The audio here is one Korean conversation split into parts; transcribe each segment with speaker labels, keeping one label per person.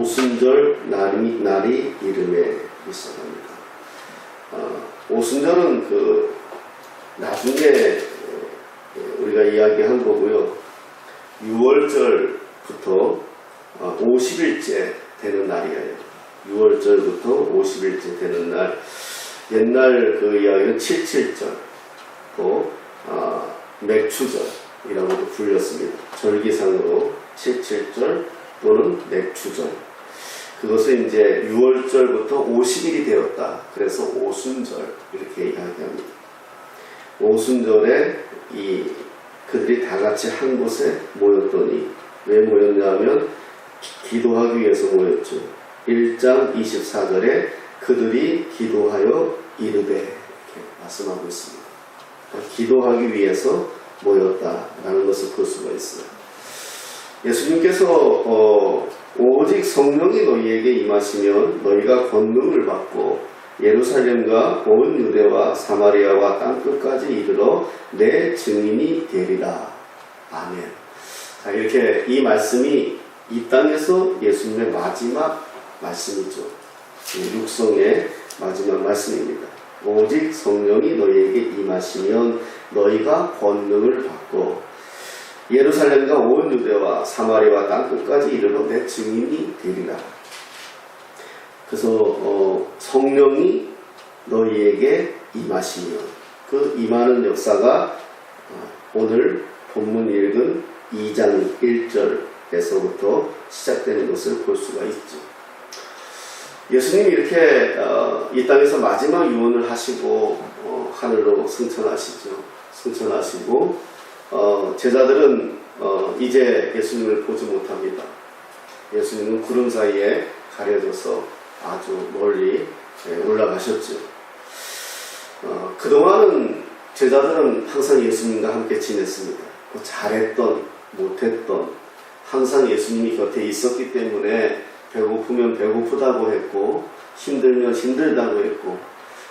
Speaker 1: 오순절 날이 이름에 있어갑니다. 오순절은 나중에 우리가 이야기한 거고요. 6월절부터 50일째 되는 날이에요. 6월절부터 50일째 되는 날. 옛날 이야기는 77절, 또 맥추절이라고도 불렸습니다. 절기상으로 77절 또는 맥추절. 그것은 이제 6월절부터 50일이 되었다. 그래서 오순절 이렇게 이야기합니다. 오순절에 그들이 다 같이 한 곳에 모였더니, 왜 모였냐면 기도하기 위해서 모였죠. 1장 24절에 그들이 기도하여 이르되 이렇게 말씀하고 있습니다. 기도하기 위해서 모였다라는 것을 볼 수가 있어요. 예수님께서 오직 성령이 너희에게 임하시면 너희가 권능을 받고 예루살렘과 온 유대와 사마리아와 땅끝까지 이르러 내 증인이 되리라. 아멘. 자, 이렇게 이 말씀이 이 땅에서 예수님의 마지막 말씀이죠. 육성의 마지막 말씀입니다. 오직 성령이 너희에게 임하시면 너희가 권능을 받고 예루살렘과 온 유대와 사마리아와 땅끝까지 이르러 내 증인이 되리라. 그래서 성령이 너희에게 임하시면, 그 임하는 역사가 오늘 본문 읽은 2장 1절에서부터 시작되는 것을 볼 수가 있죠. 예수님이 이렇게 이 땅에서 마지막 유언을 하시고 하늘로 승천하시고 제자들은 이제 예수님을 보지 못합니다. 예수님은 구름 사이에 가려져서 아주 멀리 올라가셨죠. 그동안은 제자들은 항상 예수님과 함께 지냈습니다. 잘했던 못했던 항상 예수님이 곁에 있었기 때문에 배고프면 배고프다고 했고 힘들면 힘들다고 했고,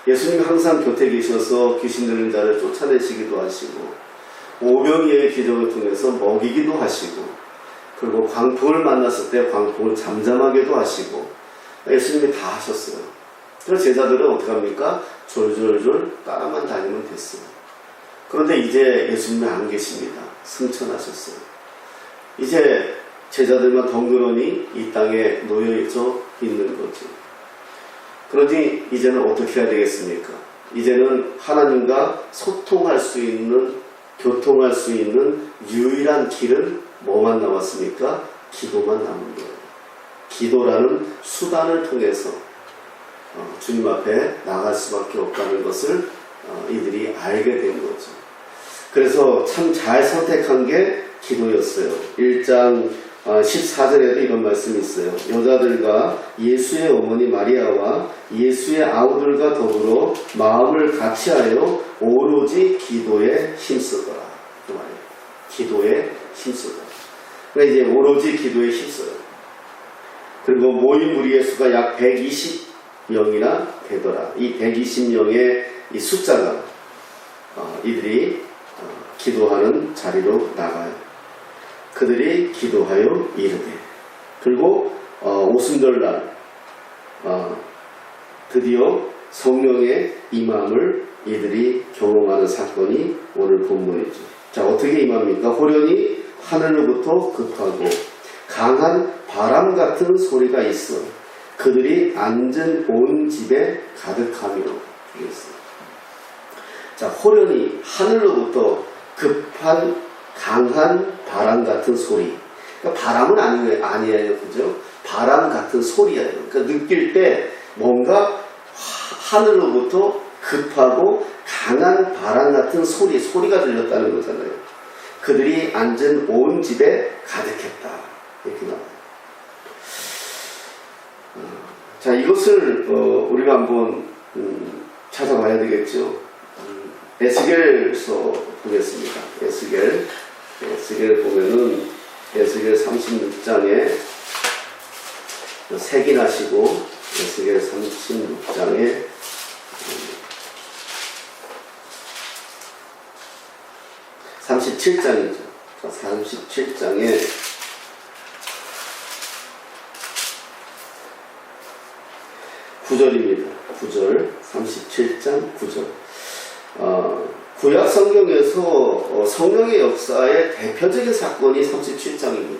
Speaker 1: 예수님이 항상 곁에 계셔서 귀신 들린 자를 쫓아내시기도 하시고 오병이어의 기적을 통해서 먹이기도 하시고, 그리고 광풍을 만났을 때 광풍을 잠잠하게도 하시고, 예수님이 다 하셨어요. 그래서 제자들은 어떻게 합니까? 졸졸졸 따라만 다니면 됐어요. 그런데 이제 예수님이 안 계십니다. 승천하셨어요. 이제 제자들만 덩그러니 이 땅에 놓여져 있는 거죠. 그러니 이제는 어떻게 해야 되겠습니까? 이제는 하나님과 소통할 수 있는, 교통할 수 있는 유일한 길은 뭐만 남았습니까? 기도만 남은 거예요. 기도라는 수단을 통해서 주님 앞에 나갈 수밖에 없다는 것을 이들이 알게 된 거죠. 그래서 참 잘 선택한 게 기도였어요. 1장 14절에도 이런 말씀이 있어요. 여자들과 예수의 어머니 마리아와 예수의 아우들과 더불어 마음을 같이하여 오로지 기도에 힘쓰더라. 그 말이에요. 기도에 힘쓰더라. 그러니까 이제 오로지 기도에 힘써요. 그리고 모인 무리의 수가 약 120명이나 되더라. 이 120명의 이 숫자가 이들이 기도하는 자리로 나가요. 그들이 기도하여 이르되, 그리고 오순절날 드디어 성령의 임함을 이들이 경험하는 사건이 오늘 본문이죠. 자, 어떻게 임합니까? 호련히 하늘로부터 급하고 강한 바람 같은 소리가 있어 그들이 앉은 온 집에 가득하며. 자, 호련히 하늘로부터 급한 강한 바람 같은 소리. 그러니까 바람은 아니에요. 그죠? 바람 같은 소리예요. 그러니까 느낄 때 뭔가 하늘로부터 급하고 강한 바람 같은 소리가 들렸다는 거잖아요. 그들이 앉은 온 집에 가득했다. 이렇게 나와요. 자, 이것을 우리가 한번 찾아봐야 되겠죠. 에스겔서 보겠습니다. 에스겔 보면은 에스겔 36장에 색인하시고 에스겔 36장에 37장이죠. 37장에 9절입니다. 9절, 37장 9절. 구약 성경에서 성령의 역사의 대표적인 사건이 37장입니다.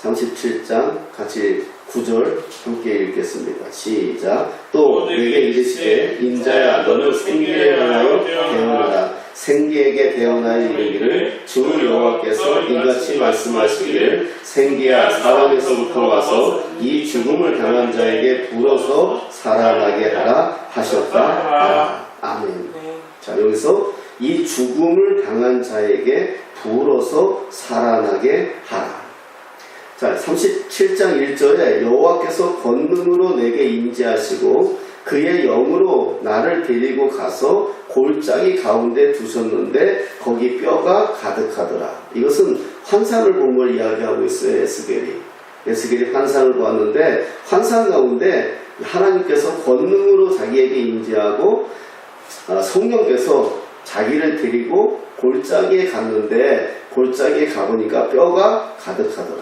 Speaker 1: 37장 같이 9절 함께 읽겠습니다. 시작. 또 내게 이르시되 인자야 너는 생기를 향하여 대언하라. 생기에게 대언하여 이르기를 주 여호와께서 이같이 말씀하시기를 생기야 사방에서부터 와서 이 죽음을 당한 자에게 불어서 살아나게 하라 하셨다. 아멘. 자, 여기서 이 죽음을 당한 자에게 불어서 살아나게 하라. 자, 37장 1절에 여호와께서 권능으로 내게 임재하시고 그의 영으로 나를 데리고 가서 골짜기 가운데 두셨는데 거기 뼈가 가득하더라. 이것은 환상을 본 걸 이야기하고 있어요. 에스겔이 환상을 보았는데 환상 가운데 하나님께서 권능으로 자기에게 임재하고 성령께서 자기를 데리고 골짜기에 갔는데 골짜기에 가보니까 뼈가 가득하더라.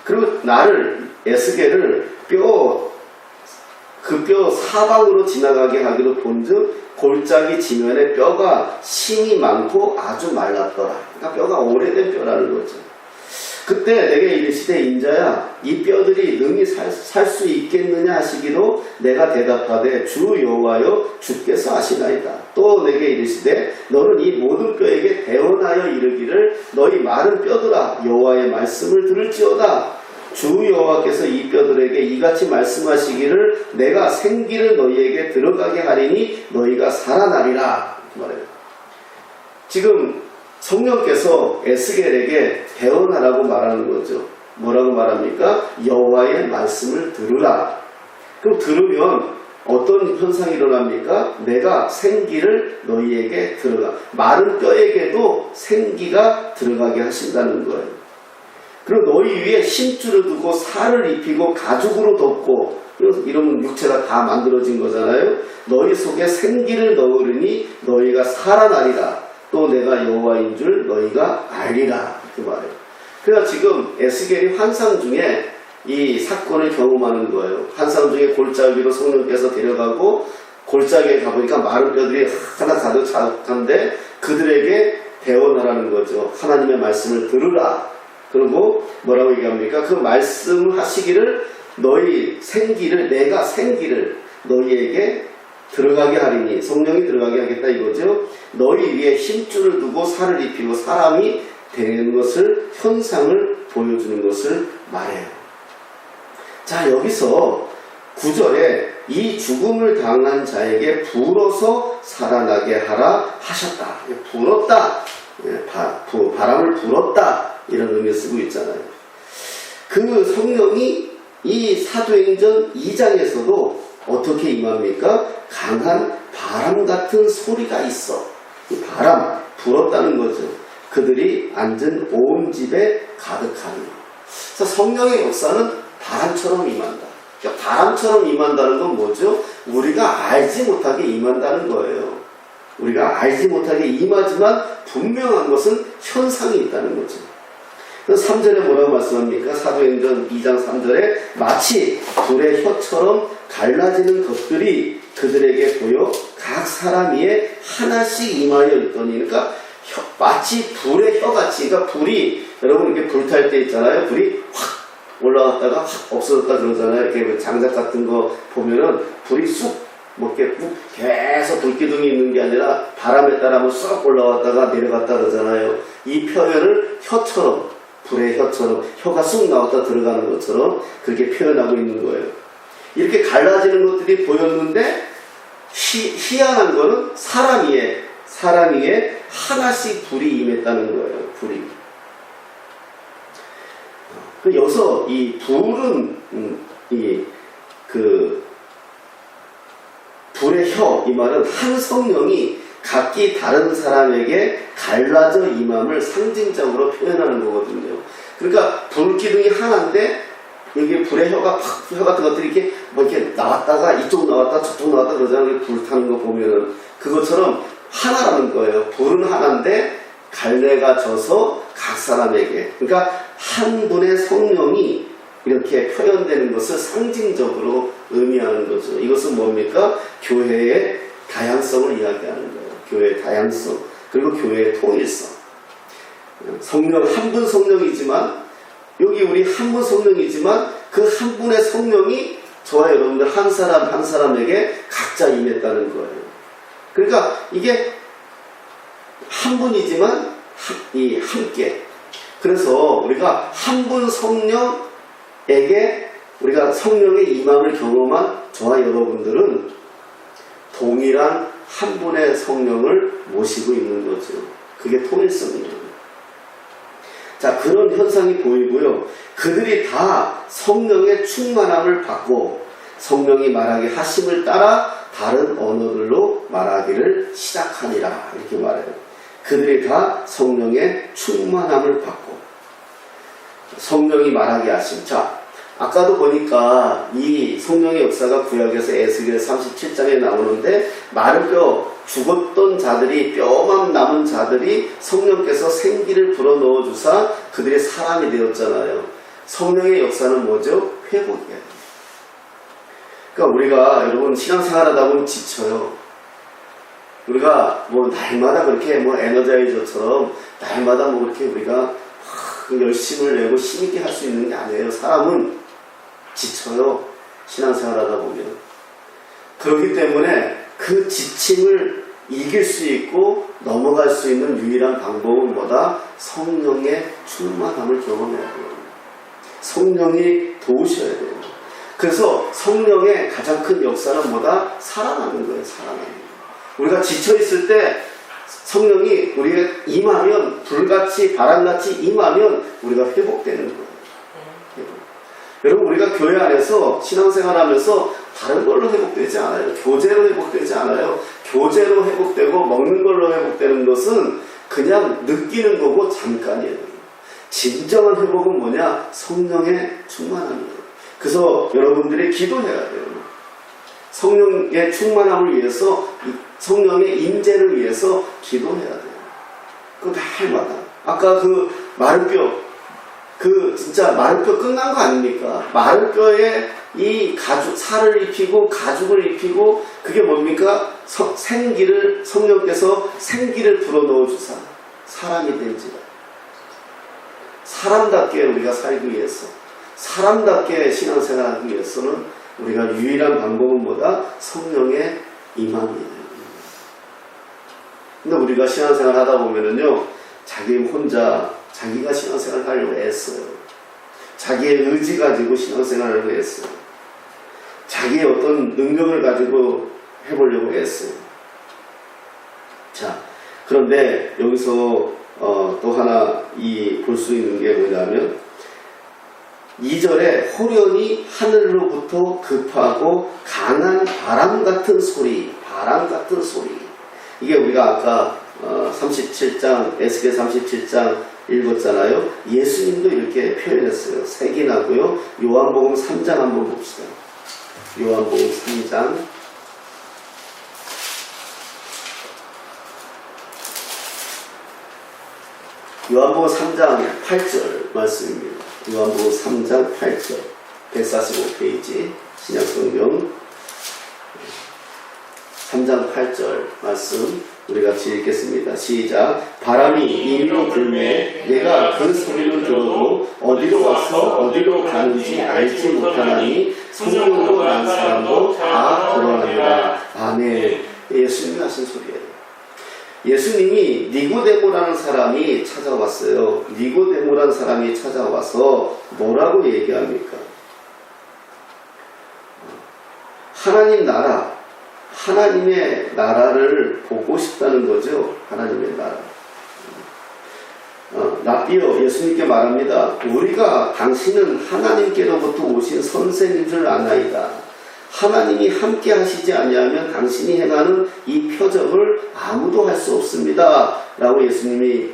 Speaker 1: 그리고 나를 에스겔을 그 뼈 사방으로 지나가게 하기로 본즉 골짜기 지면에 뼈가 심이 많고 아주 말랐더라. 그러니까 뼈가 오래된 뼈라는 거죠. 그때 내게 이르시되 인자야 이 뼈들이 능히 살 수 있겠느냐 하시기로 내가 대답하되 주 여호와여 주께서 아시나이다. 또 내게 이르시되 너는 이 모든 뼈에게 대언하여 이르기를 너희 마른 뼈들아 여호와의 말씀을 들을지어다. 주 여호와께서 이 뼈들에게 이같이 말씀하시기를 내가 생기를 너희에게 들어가게 하리니 너희가 살아나리라. 말해요. 지금 성령께서 에스겔에게 대언하라고 말하는 거죠. 뭐라고 말합니까? 여호와의 말씀을 들으라. 그럼 들으면 어떤 현상이 일어납니까? 내가 생기를 너희에게 들어가. 마른 뼈에게도 생기가 들어가게 하신다는 거예요. 그리고 너희 위에 힘줄을 두고 살을 입히고 가죽으로 덮고 이러면 육체가 다 만들어진 거잖아요. 너희 속에 생기를 넣으리니 너희가 살아나리라. 또 내가 여호와인 줄 너희가 알리라. 이렇게 말해요. 그래서 지금 에스겔이 환상 중에 이 사건을 경험하는 거예요. 환상 중에 골짜기로 성령께서 데려가고 골짜기에 가보니까 마른 뼈들이 하나 가득 차는데 그들에게 대언하라는 거죠. 하나님의 말씀을 들으라. 그리고 뭐라고 얘기합니까? 그 말씀을 하시기를 너희 생기를 내가 생기를 너희에게 들어가게 하리니 성령이 들어가게 하겠다 이거죠. 너희 위에 힘줄을 두고 살을 입히고 사람이 되는 것을 현상을 보여주는 것을 말해요. 자, 여기서 9절에 이 죽음을 당한 자에게 불어서 살아나게 하라 하셨다. 불었다. 바람을 불었다. 이런 의미를 쓰고 있잖아요. 그 성령이 이 사도행전 2장에서도 어떻게 임합니까? 강한 바람 같은 소리가 있어. 이 바람, 불었다는 거죠. 그들이 앉은 온 집에 가득하니. 그래서 성령의 역사는 바람처럼 임한다. 그러니까 바람처럼 임한다는 건 뭐죠? 우리가 알지 못하게 임한다는 거예요. 우리가 알지 못하게 임하지만 분명한 것은 현상이 있다는 거죠. 그래서 3절에 뭐라고 말씀합니까? 사도행전 2장 3절에 마치 불의 혀처럼 갈라지는 것들이 그들에게 보여 각 사람 위에 하나씩 임하여 있더니, 그러니까 마치 불의 혀같이, 그러니까 불이 여러분 이렇게 불탈 때 있잖아요. 불이 확 올라갔다가 확 없어졌다 그러잖아요. 이렇게 장작 같은 거 보면은 불이 쑥 뭐 이렇게 계속 불기둥이 있는 게 아니라 바람에 따라 뭐 쑥 올라왔다가 내려갔다 그러잖아요. 이 표현을 혀처럼, 불의 혀처럼, 혀가 쑥 나왔다 들어가는 것처럼 그렇게 표현하고 있는 거예요. 이렇게 갈라지는 것들이 보였는데 희한한 거는 사람 위에 하나씩 불이 임했다는 거예요. 불이. 여기서 이 불은 불의 혀, 이 말은 한 성령이 각기 다른 사람에게 갈라져 임함을 상징적으로 표현하는 거거든요. 그러니까 불기둥이 하나인데 여기 불의 혀 같은 것들이 이렇게 뭐 이렇게 나왔다가 이쪽 나왔다 저쪽 나왔다 그러잖아요. 불 타는 거 보면은 그것처럼 하나라는 거예요. 불은 하나인데 갈래가 져서 각 사람에게, 그러니까 한 분의 성령이 이렇게 표현되는 것을 상징적으로 의미하는 거죠. 이것은 뭡니까? 교회의 다양성을 이야기하는 거예요. 교회의 다양성, 그리고 교회의 통일성. 성령, 한 분 성령이지만, 여기 우리 한 분 성령이지만 그 한 분의 성령이 저와 여러분들 한 사람 한 사람에게 각자 임했다는 거예요. 그러니까 이게 한 분이지만 이 함께. 그래서 우리가 한 분 성령에게 우리가 성령의 임함을 경험한 저와 여러분들은 동일한 한 분의 성령을 모시고 있는 거죠. 그게 통일성이에요. 자, 그런 현상이 보이고요. 그들이 다 성령의 충만함을 받고 성령이 말하게 하심을 따라 다른 언어들로 말하기를 시작하니라. 이렇게 말해요. 그들이 다 성령의 충만함을 받고 성령이 말하게 하심. 자, 아까도 보니까 이 성령의 역사가 구약에서 에스겔 37장에 나오는데 마른 뼈, 죽었던 자들이, 뼈만 남은 자들이 성령께서 생기를 불어넣어 주사 그들의 사람이 되었잖아요. 성령의 역사는 뭐죠? 회복이에요. 그러니까 우리가 여러분 신앙생활하다 보면 지쳐요. 우리가 뭐 날마다 그렇게 뭐 에너자이저처럼 날마다 뭐 그렇게 우리가 열심을 내고 힘있게 할 수 있는 게 아니에요. 사람은 지쳐요. 신앙생활하다 보면. 그렇기 때문에 그 지침을 이길 수 있고 넘어갈 수 있는 유일한 방법은 뭐다? 성령의 충만함을 경험해야 돼요. 성령이 도우셔야 돼요. 그래서 성령의 가장 큰 역사는 뭐다? 살아나는 거예요. 살아나는 거예요. 우리가 지쳐있을 때 성령이 우리가 임하면, 불같이 바람같이 임하면 우리가 회복되는 거예요. 회복. 여러분, 우리가 교회 안에서 신앙생활하면서 다른 걸로 회복되지 않아요. 교제로 회복되지 않아요. 교제로 회복되고 먹는 걸로 회복되는 것은 그냥 느끼는 거고 잠깐이에요. 진정한 회복은 뭐냐? 성령의 충만함이에요. 그래서 여러분들이 기도해야 돼요. 성령의 충만함을 위해서, 성령의 임재를 위해서 기도해야 돼요. 그거 날마다. 아까 그 마른 뼈, 진짜 마른 뼈 끝난 거 아닙니까? 마른 뼈에 이 살을 입히고 가죽을 입히고 그게 뭡니까? 성령께서 생기를 불어넣어 주사 사람이 된지라. 사람답게 우리가 살기 위해서, 사람답게 신앙생활하기 위해서는 우리가 유일한 방법은 뭐다? 성령의 임함이에요. 근데 우리가 신앙생활 하다 보면은요, 자기 혼자 자기가 신앙생활 하려고 애써요. 자기의 의지 가지고 신앙생활을 하려고 애써요. 자기의 어떤 능력을 가지고 해보려고 애써요. 자, 그런데 여기서 또 하나 볼 수 있는 게 뭐냐면 2절에 호련히 하늘로부터 급하고 강한 바람 같은 소리, 바람 같은 소리. 이게 우리가 아까 37장, 에스겔 37장 읽었잖아요. 예수님도 이렇게 표현했어요. 색이 나고요. 요한복음 3장 한번 봅시다. 요한복음 3장. 요한복음 3장 8절 말씀입니다. 요한복음 3장 8절 145페이지 신약성경 3장 8절 말씀 우리 같이 읽겠습니다. 시작. 바람이 이리로 불매 내가 그 소리를 들어도 어디로 와서 어디로 가는지 알지 못하나니 성령으로 난 사람도 다 돌아가니라. 아멘. 예수님이 하신 소리예요. 예수님이 니고데모라는 사람이 찾아왔어요. 니고데모라는 사람이 찾아와서 뭐라고 얘기합니까? 하나님 나라, 하나님의 나라를 보고 싶다는 거죠. 하나님의 나라. 납비여 예수님께 말합니다. 우리가 당신은 하나님께로부터 오신 선생인 줄 아나이다. 하나님이 함께 하시지 아니하면 당신이 행하는 이 표적을 아무도 할 수 없습니다. 라고 예수님이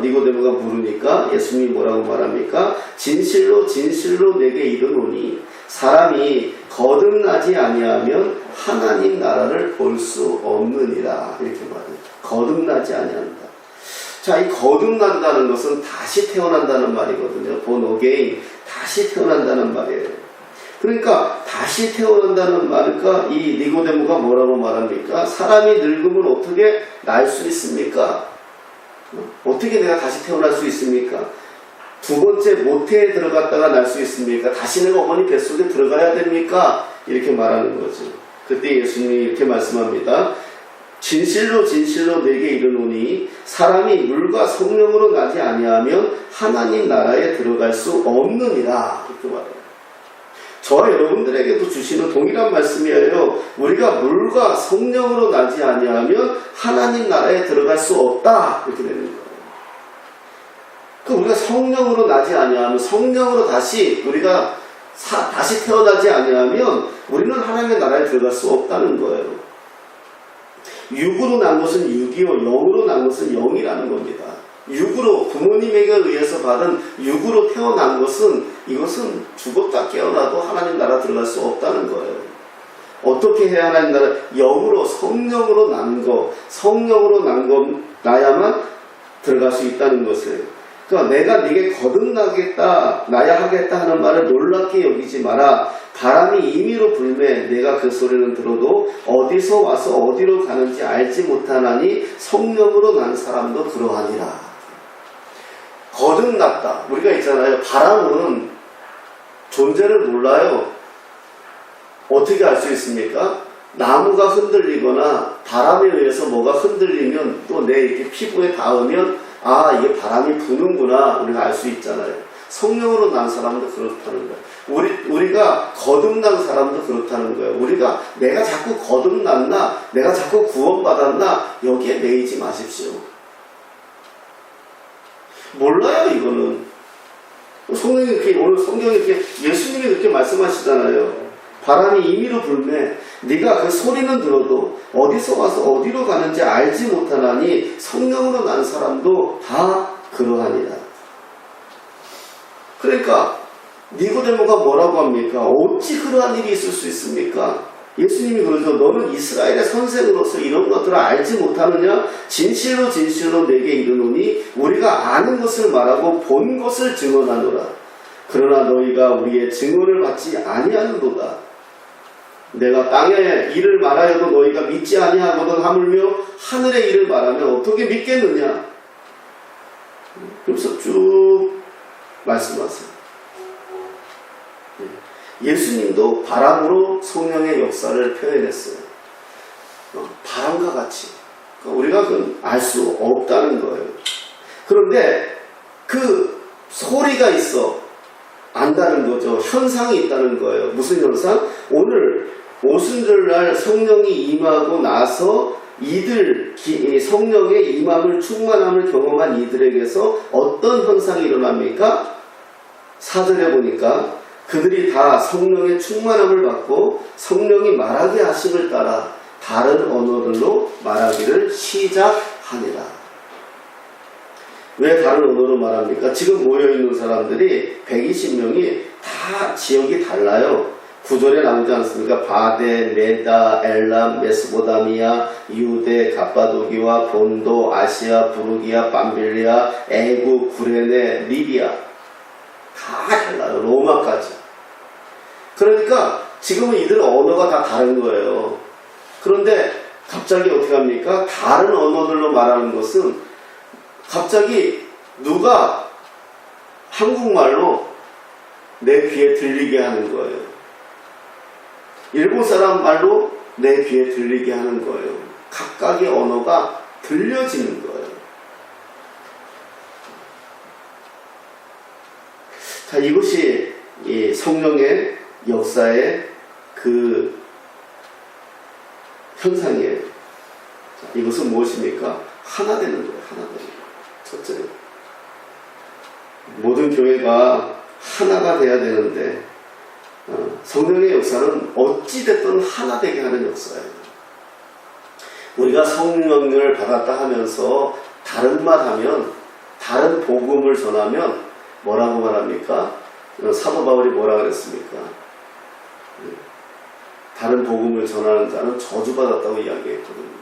Speaker 1: 니고데모가 물으니까 예수님이 뭐라고 말합니까? 진실로 진실로 내게 이르노니 사람이 거듭나지 아니하면 하나님 나라를 볼 수 없느니라. 이렇게 말해요. 거듭나지 아니한다. 자, 이 거듭난다는 것은 다시 태어난다는 말이거든요. born again. 다시 태어난다는 말이에요. 그러니까 다시 태어난다는 말과 이 니고데모가 뭐라고 말합니까? 사람이 늙으면 어떻게 날 수 있습니까? 어떻게 내가 다시 태어날 수 있습니까? 두 번째 모태에 들어갔다가 날 수 있습니까? 다시 내가 어머니 뱃속에 들어가야 됩니까? 이렇게 말하는 거죠. 그때 예수님이 이렇게 말씀합니다. 진실로 진실로 내게 이르노니 사람이 물과 성령으로 나지 아니하면 하나님 나라에 들어갈 수 없느니라. 이렇게 말해요. 저와 여러분들에게도 주시는 동일한 말씀이에요. 우리가 물과 성령으로 나지 아니하면 하나님 나라에 들어갈 수 없다. 이렇게 되는 거예요. 우리가 성령으로 나지 아니하면, 성령으로 다시 우리가 다시 태어나지 아니하면 우리는 하나님의 나라에 들어갈 수 없다는 거예요. 육으로 난 것은 육이요, 영으로 난 것은 영이라는 겁니다. 육으로, 부모님에게 의해서 받은 육으로 태어난 것은, 이것은 죽었다 깨어나도 하나님 나라 들어갈 수 없다는 거예요. 어떻게 해야 하나님 나라? 영으로, 성령으로 난 거, 성령으로 나야만 들어갈 수 있다는 것을. 그러니까 내가 네게 거듭나겠다, 나야 하겠다 하는 말을 놀랍게 여기지 마라. 바람이 임의로 불매 내가 그 소리는 들어도 어디서 와서 어디로 가는지 알지 못하나니 성령으로 난 사람도 그러하니라. 거듭났다. 우리가 있잖아요. 바람은 존재를 몰라요. 어떻게 알 수 있습니까? 나무가 흔들리거나 바람에 의해서 뭐가 흔들리면 또 내 이렇게 피부에 닿으면 아, 이게 바람이 부는구나 우리가 알 수 있잖아요. 성령으로 난 사람도 그렇다는 거예요. 우리가 거듭난 사람도 그렇다는 거예요. 우리가 내가 자꾸 거듭났나, 내가 자꾸 구원받았나 여기에 매이지 마십시오. 몰라요, 이거는. 성령이 이렇게, 오늘 성경이 이렇게, 예수님이 그렇게 말씀하시잖아요. 바람이 임의로 불매 네가 그 소리는 들어도 어디서 와서 어디로 가는지 알지 못하나니 성령으로 난 사람도 다 그러하니라. 그러니까 니고데모가 뭐라고 합니까? 어찌 그러한 일이 있을 수 있습니까? 예수님이 그러죠. 너는 이스라엘의 선생으로서 이런 것들을 알지 못하느냐? 진실로 진실로 내게 이르노니 우리가 아는 것을 말하고 본 것을 증언하노라. 그러나 너희가 우리의 증언을 받지 아니하는도다. 내가 땅의 일을 말하여도 너희가 믿지 아니하거든 하물며 하늘의 일을 말하면 어떻게 믿겠느냐? 그래서 쭉 말씀하세요. 예수님도 바람으로 성령의 역사를 표현했어요. 바람과 같이. 우리가 그건 알 수 없다는 거예요. 그런데 그 소리가 있어. 안다는 거죠. 현상이 있다는 거예요. 무슨 현상? 오늘 오순절날 성령이 임하고 나서 이들 성령의 임함을 충만함을 경험한 이들에게서 어떤 현상이 일어납니까? 4절에 보니까 그들이 다 성령의 충만함을 받고 성령이 말하게 하심을 따라 다른 언어들로 말하기를 시작하니라. 왜 다른 언어로 말합니까? 지금 모여있는 사람들이 120명이 다 지역이 달라요. 9절에 나오지 않습니까? 바데, 메다, 엘람, 메소포타미아, 유대, 갑바도기와 본도, 아시아, 부르기아, 밤빌리아, 애국, 구레네, 리비아 다 달라요. 로마까지. 그러니까 지금은 이들 언어가 다 다른 거예요. 그런데 갑자기 어떻게 합니까? 다른 언어들로 말하는 것은 갑자기 누가 한국말로 내 귀에 들리게 하는 거예요. 일본 사람 말로 내 귀에 들리게 하는 거예요. 각각의 언어가 들려지는 거예요. 자, 이것이 이 성령의 역사의 그 현상이에요. 자, 이것은 무엇입니까? 하나 되는 거예요. 하나 되는 거예요. 첫째, 모든 교회가 하나가 돼야 되는데 성령의 역사는 어찌됐든 하나 되게 하는 역사예요. 우리가 성령을 받았다 하면서 다른 말 하면, 다른 복음을 전하면 뭐라고 말합니까? 사도 바울이 뭐라 그랬습니까? 다른 복음을 전하는 자는 저주받았다고 이야기했거든요.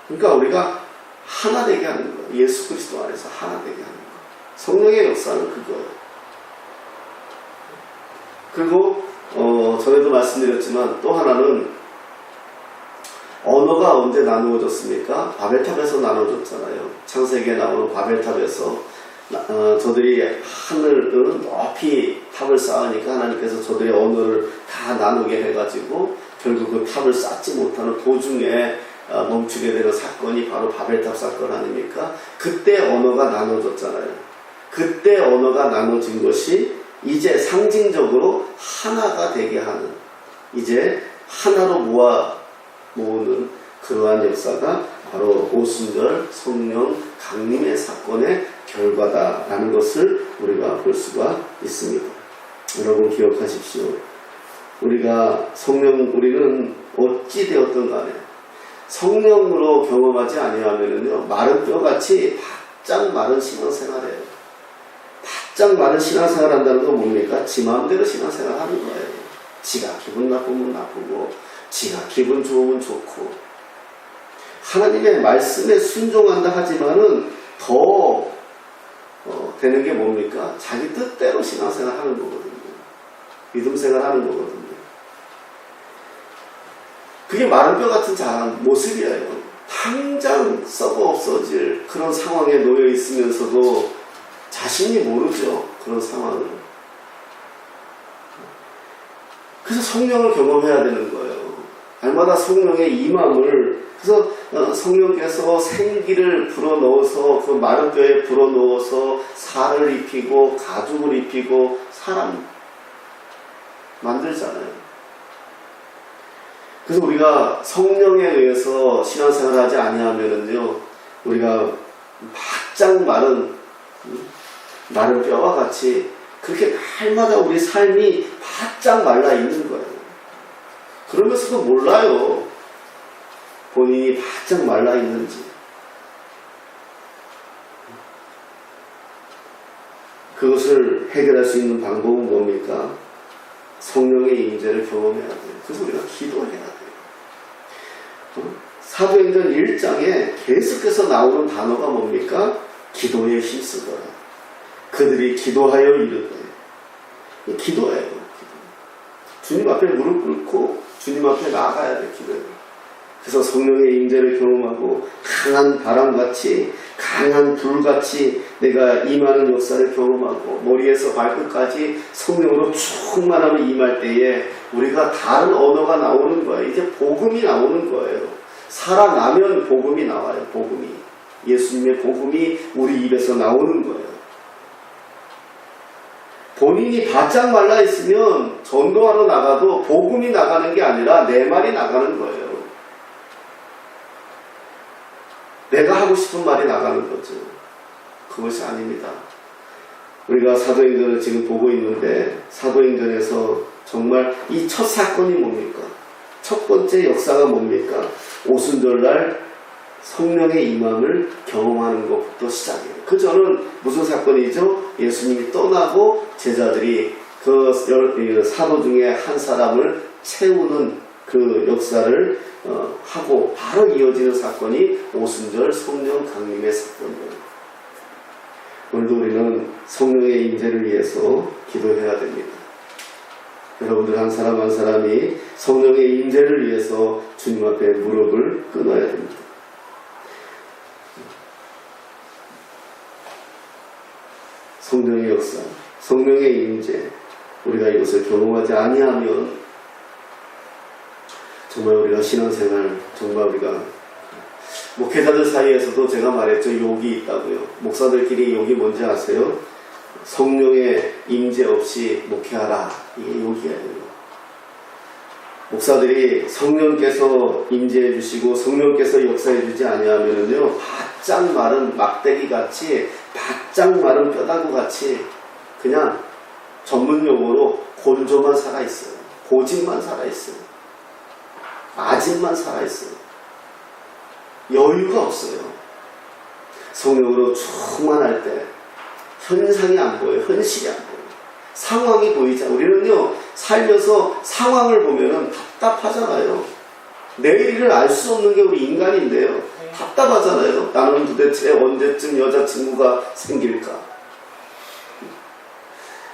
Speaker 1: 그러니까 우리가 하나 되게 하는 거예요. 예수 그리스도 안에서 하나 되게 하는 거예요. 성령의 역사는 그거예요. 그리고 전에도 말씀드렸지만 또 하나는 언어가 언제 나누어졌습니까? 바벨탑에서 나누어졌잖아요. 창세기에 나오는 바벨탑에서 저들이 하늘을 높이 탑을 쌓으니까 하나님께서 저들의 언어를 다 나누게 해가지고 결국 그 탑을 쌓지 못하는 도중에 멈추게 되는 사건이 바로 바벨탑 사건 아닙니까? 그때 언어가 나눠졌잖아요. 그때 언어가 나눠진 것이 이제 상징적으로 하나가 되게 하는, 이제 하나로 모으는 그러한 역사가 바로 오순절 성령 강림의 사건의 결과다라는 것을 우리가 볼 수가 있습니다. 여러분 기억하십시오. 우리는 어찌 되었든 간에 성령으로 경험하지 아니하면요 마른 뼈같이 바짝 마른 신앙생활이에요. 바짝 마른 신앙생활 한다는 건 뭡니까? 지 마음대로 신앙생활 하는 거예요. 지가 기분 나쁘면 나쁘고 지가 기분 좋으면 좋고 하나님의 말씀에 순종한다 하지만은 더 되는 게 뭡니까? 자기 뜻대로 신앙생활 하는 거거든요. 믿음생활 하는 거거든요. 그게 마른 뼈 같은 모습이에요. 당장 썩어 없어질 그런 상황에 놓여 있으면서도 자신이 모르죠. 그런 상황을. 그래서 성령을 경험해야 되는 거예요. 날마다 성령의 임함을, 그래서 성령께서 생기를 불어넣어서 그 마른 뼈에 불어넣어서 살을 입히고 가죽을 입히고 사람 만들잖아요. 그래서 우리가 성령에 의해서 신앙생활을 하지 아니하면은요, 우리가 바짝 마른 뼈와 같이 그렇게 날마다 우리 삶이 바짝 말라 있는 거예요. 그러면서도 몰라요. 본인이 바짝 말라 있는지. 그것을 해결할 수 있는 방법은 뭡니까? 성령의 임재를 경험해야 돼요. 그래서 우리가 기도해야 돼요. 사도행전 1장에 계속해서 나오는 단어가 뭡니까? 기도에 힘쓰더라. 그들이 기도하여 이르되. 기도예요. 기도. 주님 앞에 무릎 꿇고 주님 앞에 나가야 돼. 기도예요. 그래서 성령의 임재를 경험하고 강한 바람같이 강한 불같이 내가 임하는 역사를 경험하고 머리에서 발끝까지 성령으로 충만함을 임할 때에 우리가 다른 언어가 나오는 거예요. 이제 복음이 나오는 거예요. 살아나면 복음이 나와요. 복음이. 예수님의 복음이 우리 입에서 나오는 거예요. 본인이 바짝 말라 있으면 전도하러 나가도 복음이 나가는 게 아니라 내 말이 나가는 거예요. 내가 하고 싶은 말이 나가는 거죠. 그것이 아닙니다. 우리가 사도행전을 지금 보고 있는데 사도행전에서 정말 이 첫 사건이 뭡니까? 첫 번째 역사가 뭡니까? 오순절날 성령의 임함을 경험하는 것부터 시작해요. 그 전은 무슨 사건이죠? 예수님이 떠나고 제자들이 그 사도 중에 한 사람을 채우는 그 역사를 하고 바로 이어지는 사건이 오순절 성령 강림의 사건이에요. 오늘도 우리는 성령의 임재를 위해서 기도해야 됩니다. 여러분들 한 사람 한 사람이 성령의 임재를 위해서 주님 앞에 무릎을 끊어야 됩니다. 성령의 역사, 성령의 임재, 우리가 이것을 경험하지 아니하면 정말 우리가 신앙생활, 정말 우리가 목회자들 사이에서도 제가 말했죠. 욕이 있다고요. 목사들끼리 욕이 뭔지 아세요? 성령의 임재 없이 목회하라. 이게 욕이에요. 목사들이 성령께서 임재해 주시고 성령께서 역사해 주지 아니하면은요 바짝 마른 막대기 같이 바짝 마른 뼈다구 같이 그냥 전문 용어로 곤조만 살아있어요. 고집만 살아있어요. 아집만 살아있어요. 여유가 없어요. 성령으로 충만할 때 현상이 안 보여요. 현실이 안 보여요. 상황이 보이지 않아요. 우리는요 살면서 상황을 보면은 답답하잖아요. 내일을 알 수 없는 게 우리 인간인데요. 답답하잖아요. 나는 도대체 언제쯤 여자친구가 생길까?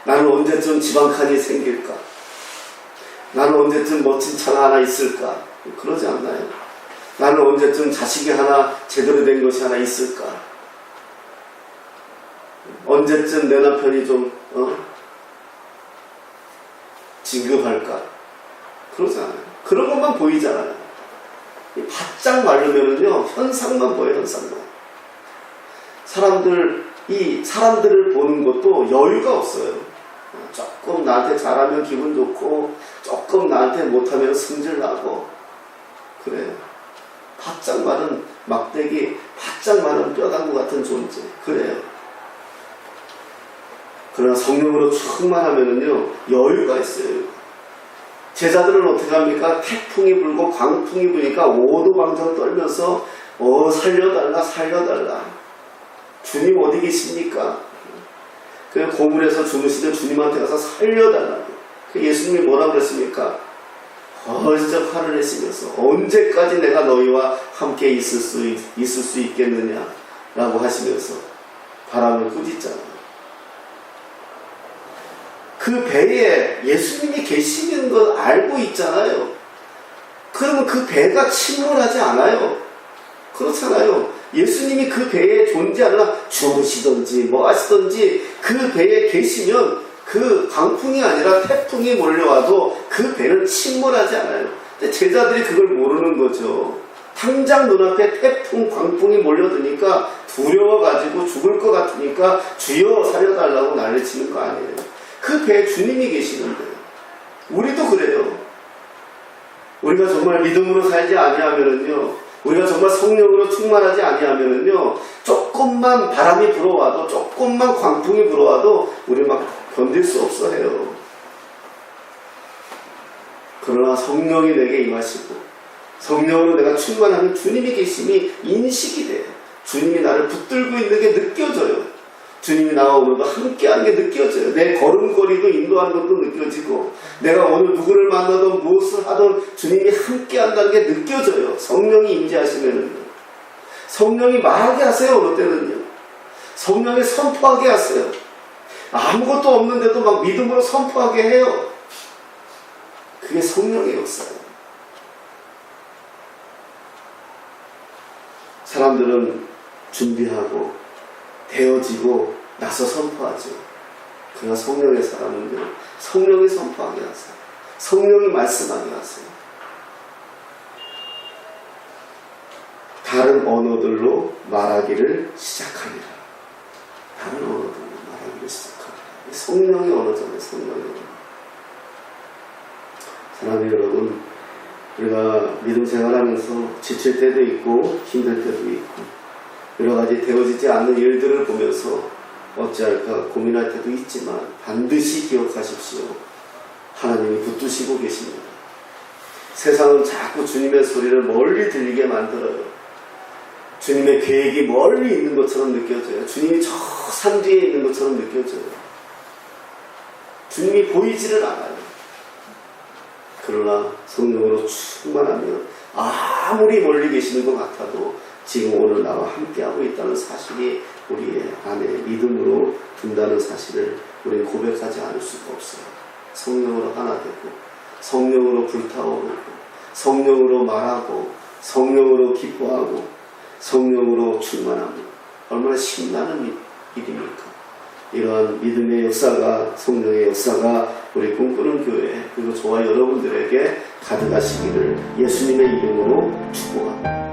Speaker 1: 나는 언제쯤 집 한 칸이 생길까? 나는 언제쯤 멋진 차가 하나 있을까? 그러지 않나요? 나는 언제쯤 자식이 하나 제대로 된 것이 하나 있을까? 언제쯤 내 남편이 좀 진급할까? 그러지 않아요. 그런 것만 보이잖아요. 바짝 마르면은요, 현상만 보여요, 현상만. 사람들을 보는 것도 여유가 없어요. 조금 나한테 잘하면 기분 좋고, 조금 나한테 못하면 승질나고, 그래요. 바짝 마른 막대기, 바짝 마른 뼈다구 같은 존재. 그래요. 그러나 성령으로 충만하면은요, 여유가 있어요. 제자들은 어떻게 합니까? 태풍이 불고 광풍이 부니까 오도방정 떨면서 살려달라 살려달라. 주님 어디 계십니까? 그 고물에서 주무시는 주님한테 가서 살려달라고. 예수님이 뭐라고 그랬습니까? 벌쩍 화를 내시면서 언제까지 내가 너희와 함께 있을 수 있겠느냐 라고 하시면서 바람을 꾸짖잖아요. 그 배에 예수님이 계시는 걸 알고 있잖아요. 그러면 그 배가 침몰하지 않아요. 그렇잖아요. 예수님이 그 배에 존재하느라 주무시든지 뭐 하시든지 그 배에 계시면 그 광풍이 아니라 태풍이 몰려와도 그 배는 침몰하지 않아요. 근데 제자들이 그걸 모르는 거죠. 당장 눈앞에 태풍, 광풍이 몰려드니까 두려워가지고 죽을 것 같으니까 주여 살려달라고 난리치는 거 아니에요. 그 배에 주님이 계시는데 우리도 그래요. 우리가 정말 믿음으로 살지 아니하면은요, 우리가 정말 성령으로 충만하지 아니하면은요, 조금만 바람이 불어와도, 조금만 광풍이 불어와도 우리 막 견딜 수 없어 해요. 그러나 성령이 내게 임하시고 성령으로 내가 충만하면 주님이 계심이 인식이 돼요. 주님이 나를 붙들고 있는 게 느껴져요. 주님이 나와 오늘도 함께하는 게 느껴져요. 내 걸음걸이도 인도하는 것도 느껴지고, 내가 오늘 누구를 만나든 무엇을 하든 주님이 함께한다는 게 느껴져요. 성령이 임재하시면은요. 성령이 말하게 하세요. 어느 때는요. 성령이 선포하게 하세요. 아무것도 없는데도 막 믿음으로 선포하게 해요. 그게 성령의 역사예요. 사람들은 준비하고 되어지고 나서 선포하죠. 그러나 성령의 사람은요, 성령이 선포하게 하세요. 성령이 말씀하게 하세요. 다른 언어들로 말하기를 시작하리라. 다른 언어들로 말하기를 시작하리라. 성령의 언어잖아요. 성령의 언어. 사랑하는 여러분, 우리가 믿음 생활하면서 지칠 때도 있고 힘들 때도 있고 여러 가지 되어지지 않는 일들을 보면서 어찌할까 고민할 때도 있지만 반드시 기억하십시오. 하나님이 붙드시고 계십니다. 세상은 자꾸 주님의 소리를 멀리 들리게 만들어요. 주님의 계획이 멀리 있는 것처럼 느껴져요. 주님이 저 산 뒤에 있는 것처럼 느껴져요. 주님이 보이지를 않아요. 그러나 성령으로 충만하면 아무리 멀리 계시는 것 같아도 지금 오늘 나와 함께하고 있다는 사실이 우리의 안에 믿음으로 든다는 사실을 우리는 고백하지 않을 수가 없어요. 성령으로 하나 되고, 성령으로 불타오르고, 성령으로 말하고, 성령으로 기뻐하고, 성령으로 충만합니다. 얼마나 신나는 일입니까? 이러한 믿음의 역사가, 성령의 역사가 우리 꿈꾸는 교회, 그리고 저와 여러분들에게 가득하시기를 예수님의 이름으로 축복합니다.